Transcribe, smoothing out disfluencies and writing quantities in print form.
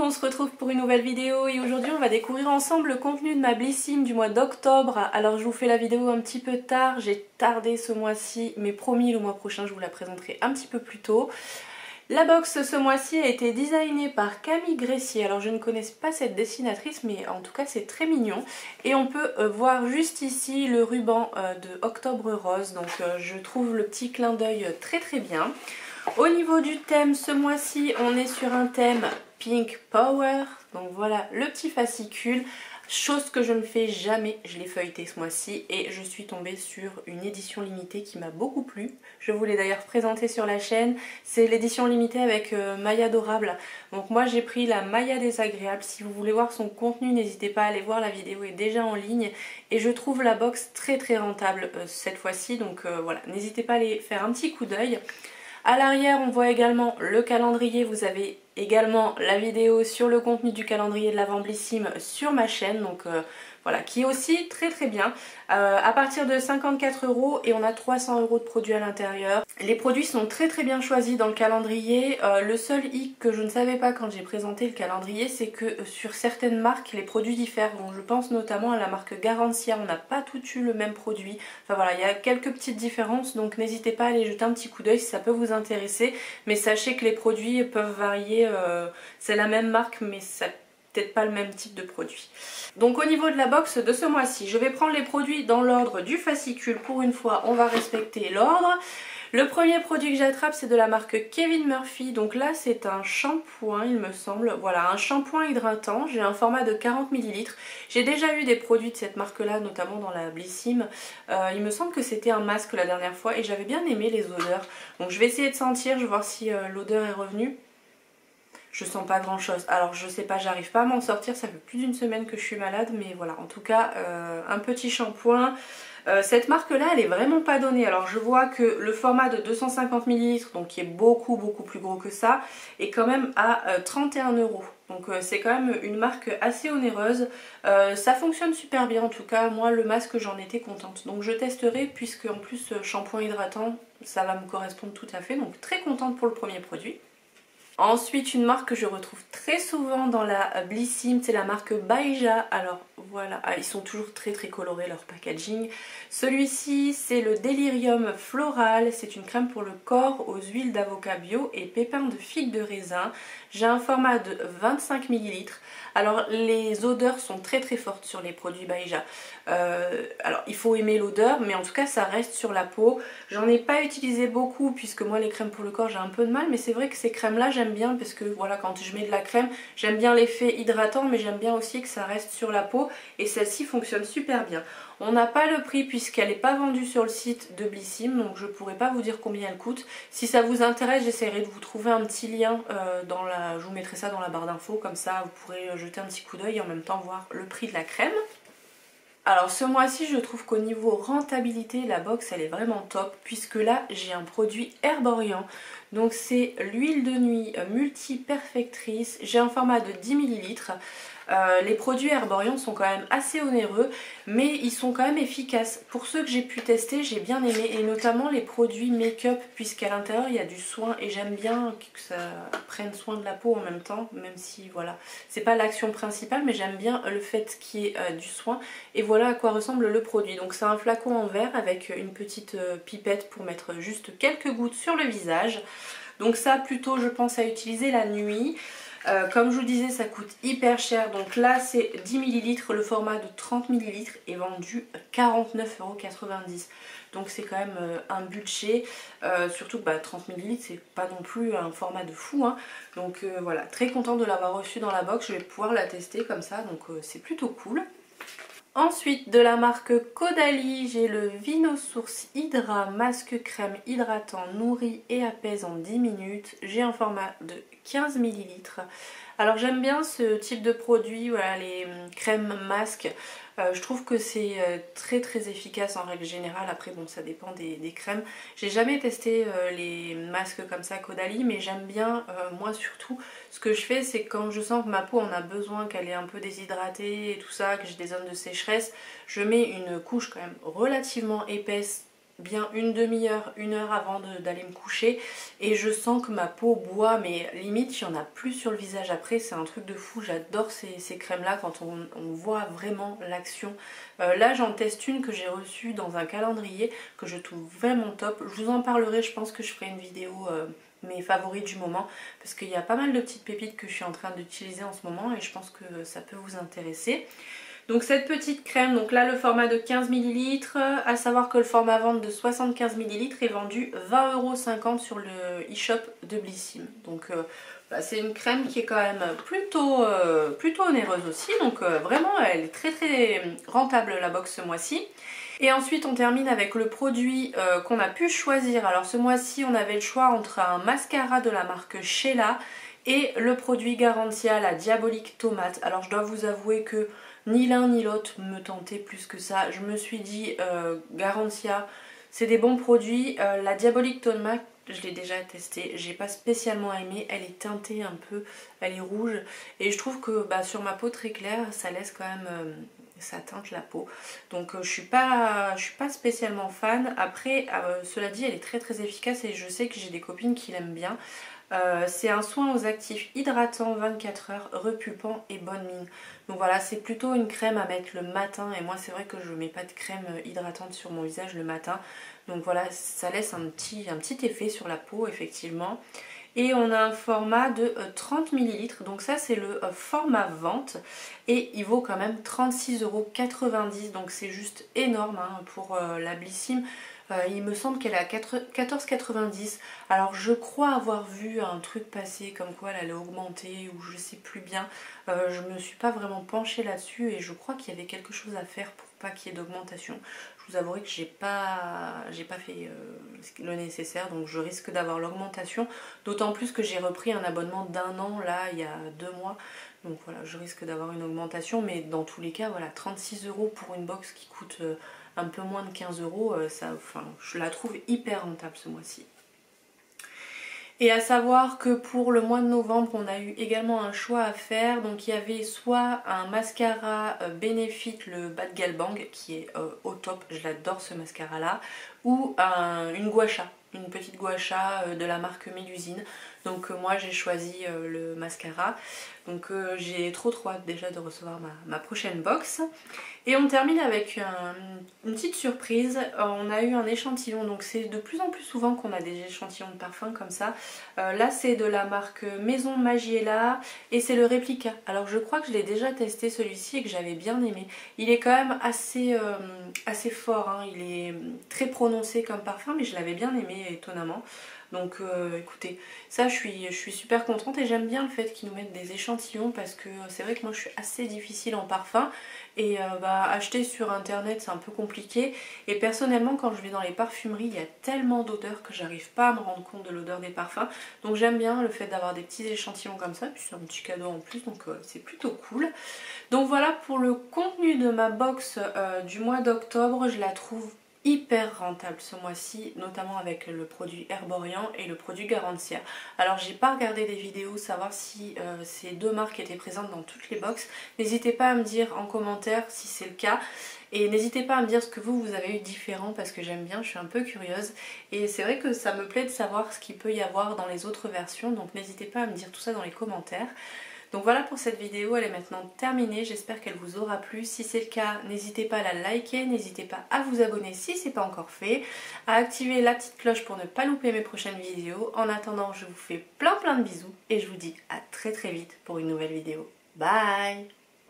on se retrouve pour une nouvelle vidéo et aujourd'hui on va découvrir ensemble le contenu de ma Blissim du mois d'octobre. Alors je vous fais la vidéo un petit peu tard, j'ai tardé ce mois-ci mais promis le mois prochain je vous la présenterai un petit peu plus tôt. La box ce mois-ci a été designée par Camille Gressier. Alors je ne connais pas cette dessinatrice mais en tout cas c'est très mignon. Et on peut voir juste ici le ruban de Octobre Rose. Donc je trouve le petit clin d'œil très très bien. Au niveau du thème, ce mois-ci on est sur un thème Pink Power. Donc voilà le petit fascicule. Chose que je ne fais jamais, je l'ai feuilleté ce mois-ci et je suis tombée sur une édition limitée qui m'a beaucoup plu. Je vous l'ai d'ailleurs présentée sur la chaîne. C'est l'édition limitée avec Maya Adorable. Donc moi j'ai pris la Maya Désagréable. Si vous voulez voir son contenu, n'hésitez pas à aller voir, la vidéo est déjà en ligne. Et je trouve la box très très rentable cette fois-ci. Donc voilà, n'hésitez pas à aller faire un petit coup d'œil. À l'arrière on voit également le calendrier, vous avez également la vidéo sur le contenu du calendrier de l'Avent Blissim sur ma chaîne, donc voilà, qui est aussi très très bien, à partir de 54 € et on a 300 € de produits à l'intérieur. Les produits sont très très bien choisis dans le calendrier. Le seul hic que je ne savais pas quand j'ai présenté le calendrier, c'est que sur certaines marques les produits diffèrent. Donc je pense notamment à la marque Garancia, on n'a pas tout eu le même produit. Enfin voilà, il y a quelques petites différences, donc n'hésitez pas à aller jeter un petit coup d'œil si ça peut vous intéresser. Mais sachez que les produits peuvent varier, c'est la même marque mais ça peut-être pas le même type de produit. Donc au niveau de la box de ce mois-ci, je vais prendre les produits dans l'ordre du fascicule. Pour une fois, on va respecter l'ordre. Le premier produit que j'attrape, c'est de la marque Kevin Murphy. Donc là, c'est un shampoing, il me semble. Voilà, un shampoing hydratant. J'ai un format de 40 ml. J'ai déjà eu des produits de cette marque-là, notamment dans la Blissim. Il me semble que c'était un masque la dernière fois et j'avais bien aimé les odeurs. Donc je vais essayer de sentir, je vais voir si l'odeur est revenue. Je sens pas grand chose, alors je sais pas, j'arrive pas à m'en sortir, ça fait plus d'une semaine que je suis malade, mais voilà, en tout cas un petit shampoing. Cette marque là elle est vraiment pas donnée, alors je vois que le format de 250 ml, donc qui est beaucoup plus gros que ça, est quand même à 31 €. Donc c'est quand même une marque assez onéreuse. Ça fonctionne super bien, en tout cas moi le masque j'en étais contente. Donc je testerai puisque en plus shampoing hydratant ça va me correspondre tout à fait, donc très contente pour le premier produit. Ensuite, une marque que je retrouve très souvent dans la Blissim, c'est la marque Baija. Alors voilà, ils sont toujours très colorés leur packaging. Celui-ci, c'est le Delirium Floral. C'est une crème pour le corps aux huiles d'avocat bio et pépins de figue de raisin. J'ai un format de 25 ml. Alors les odeurs sont très fortes sur les produits Baija. Alors il faut aimer l'odeur, mais en tout cas ça reste sur la peau. J'en ai pas utilisé beaucoup puisque moi les crèmes pour le corps j'ai un peu de mal, mais c'est vrai que ces crèmes là j'aime bien parce que voilà, quand je mets de la crème j'aime bien l'effet hydratant, mais j'aime bien aussi que ça reste sur la peau et celle-ci fonctionne super bien. On n'a pas le prix puisqu'elle n'est pas vendue sur le site de Blissim, donc je pourrais pas vous dire combien elle coûte. Si ça vous intéresse, j'essaierai de vous trouver un petit lien je vous mettrai ça dans la barre d'infos, comme ça vous pourrez jeter un petit coup d'œil et en même temps voir le prix de la crème. Alors ce mois-ci je trouve qu'au niveau rentabilité la box elle est vraiment top, puisque là j'ai un produit Herborian. Donc c'est l'huile de nuit multi-perfectrice, j'ai un format de 10 ml. Les produits Herborian sont quand même assez onéreux, mais ils sont quand même efficaces. Pour ceux que j'ai pu tester, j'ai bien aimé, et notamment les produits make-up, puisqu'à l'intérieur il y a du soin et j'aime bien que ça prenne soin de la peau en même temps, même si voilà, c'est pas l'action principale, mais j'aime bien le fait qu'il y ait du soin. Et voilà à quoi ressemble le produit. Donc c'est un flacon en verre avec une petite pipette pour mettre juste quelques gouttes sur le visage. Donc ça plutôt je pense à utiliser la nuit. Comme je vous disais, ça coûte hyper cher. Donc là c'est 10 ml, le format de 30 ml est vendu 49,90 €. Donc c'est quand même un budget, surtout que 30 ml c'est pas non plus un format de fou, hein. Donc voilà, très contente de l'avoir reçu dans la box, je vais pouvoir la tester comme ça, donc c'est plutôt cool. Ensuite, de la marque Caudalie, j'ai le Vino Source Hydra Masque Crème Hydratant Nourrit et Apaise en 10 minutes. J'ai un format de 15 ml. Alors j'aime bien ce type de produit, voilà, les crèmes masques. Je trouve que c'est très efficace en règle générale. Après bon, ça dépend des crèmes. J'ai jamais testé les masques comme ça Caudalie, mais j'aime bien. Moi surtout, ce que je fais, c'est quand je sens que ma peau en a besoin, qu'elle est un peu déshydratée et tout ça, que j'ai des zones de sécheresse, je mets une couche quand même relativement épaisse bien une demi-heure, une heure avant d'aller me coucher et je sens que ma peau boit, mais limite il n'y en a plus sur le visage après, c'est un truc de fou. J'adore ces crèmes là quand on voit vraiment l'action. Là j'en teste une que j'ai reçue dans un calendrier que je trouve vraiment top. Je vous en parlerai, je pense que je ferai une vidéo mes favoris du moment parce qu'il y a pas mal de petites pépites que je suis en train d'utiliser en ce moment et je pense que ça peut vous intéresser. Donc cette petite crème, donc là le format de 15 ml, à savoir que le format vente de 75 ml est vendu 20,50 € sur le e-shop de Blissim. Donc c'est une crème qui est quand même plutôt onéreuse aussi, donc vraiment elle est très rentable la box ce mois-ci. Et ensuite on termine avec le produit qu'on a pu choisir. Alors ce mois-ci on avait le choix entre un mascara de la marque Sheila et le produit Garancia, la Diabolique Tomate. Alors je dois vous avouer que ni l'un ni l'autre me tentait plus que ça. Je me suis dit Garancia, c'est des bons produits. La Diabolique Tomate, je l'ai déjà testée, j'ai pas spécialement aimé. Elle est teintée un peu, elle est rouge. Et je trouve que sur ma peau très claire, ça laisse quand même... ça teinte la peau. Donc je suis pas spécialement fan. Après, cela dit, elle est très efficace et je sais que j'ai des copines qui l'aiment bien. C'est un soin aux actifs hydratant 24 heures, repulpant et bonne mine. Donc voilà, c'est plutôt une crème à mettre le matin et moi c'est vrai que je mets pas de crème hydratante sur mon visage le matin. Donc voilà, ça laisse un petit effet sur la peau effectivement. Et on a un format de 30 ml, donc ça c'est le format vente et il vaut quand même 36,90 €, donc c'est juste énorme hein, pour la Blissim. Il me semble qu'elle est à 14,90 €. Alors je crois avoir vu un truc passer comme quoi elle allait augmenter ou je sais plus bien. Je me suis pas vraiment penchée là-dessus et je crois qu'il y avait quelque chose à faire pour pas qu'il y ait d'augmentation. Je vous avouerai que j'ai pas fait le nécessaire, donc je risque d'avoir l'augmentation. D'autant plus que j'ai repris un abonnement d'1 an là il y a 2 mois. Donc voilà, je risque d'avoir une augmentation, mais dans tous les cas, voilà, 36 € pour une box qui coûte un peu moins de 15 €, je la trouve hyper rentable ce mois-ci. Et à savoir que pour le mois de novembre, on a eu également un choix à faire. Donc il y avait soit un mascara Benefit, le Bad Gal Bang, qui est au top, je l'adore ce mascara là, ou une gua sha, une petite gua sha de la marque Mélusine. Donc moi j'ai choisi le mascara. Donc j'ai trop hâte déjà de recevoir ma prochaine box. Et on termine avec une petite surprise. On a eu un échantillon, donc c'est de plus en plus souvent qu'on a des échantillons de parfum comme ça. Là c'est de la marque Maison Magiela et c'est le réplica. Alors je crois que je l'ai déjà testé celui-ci et que j'avais bien aimé. Il est quand même assez fort, hein. Il est très prononcé comme parfum mais je l'avais bien aimé étonnamment. Donc écoutez, ça je suis super contente et j'aime bien le fait qu'ils nous mettent des échantillons parce que c'est vrai que moi je suis assez difficile en parfum et acheter sur internet c'est un peu compliqué et personnellement quand je vais dans les parfumeries il y a tellement d'odeurs que j'arrive pas à me rendre compte de l'odeur des parfums, donc j'aime bien le fait d'avoir des petits échantillons comme ça, puis c'est un petit cadeau en plus donc c'est plutôt cool. Donc voilà pour le contenu de ma box du mois d'octobre, je la trouve hyper rentable ce mois-ci, notamment avec le produit Herborian et le produit Garancia. Alors j'ai pas regardé des vidéos savoir si ces deux marques étaient présentes dans toutes les box. N'hésitez pas à me dire en commentaire si c'est le cas. Et n'hésitez pas à me dire ce que vous avez eu différent parce que j'aime bien, je suis un peu curieuse. Et c'est vrai que ça me plaît de savoir ce qu'il peut y avoir dans les autres versions. Donc n'hésitez pas à me dire tout ça dans les commentaires. Donc voilà pour cette vidéo, elle est maintenant terminée, j'espère qu'elle vous aura plu. Si c'est le cas, n'hésitez pas à la liker, n'hésitez pas à vous abonner si ce n'est pas encore fait, à activer la petite cloche pour ne pas louper mes prochaines vidéos. En attendant, je vous fais plein de bisous et je vous dis à très vite pour une nouvelle vidéo. Bye!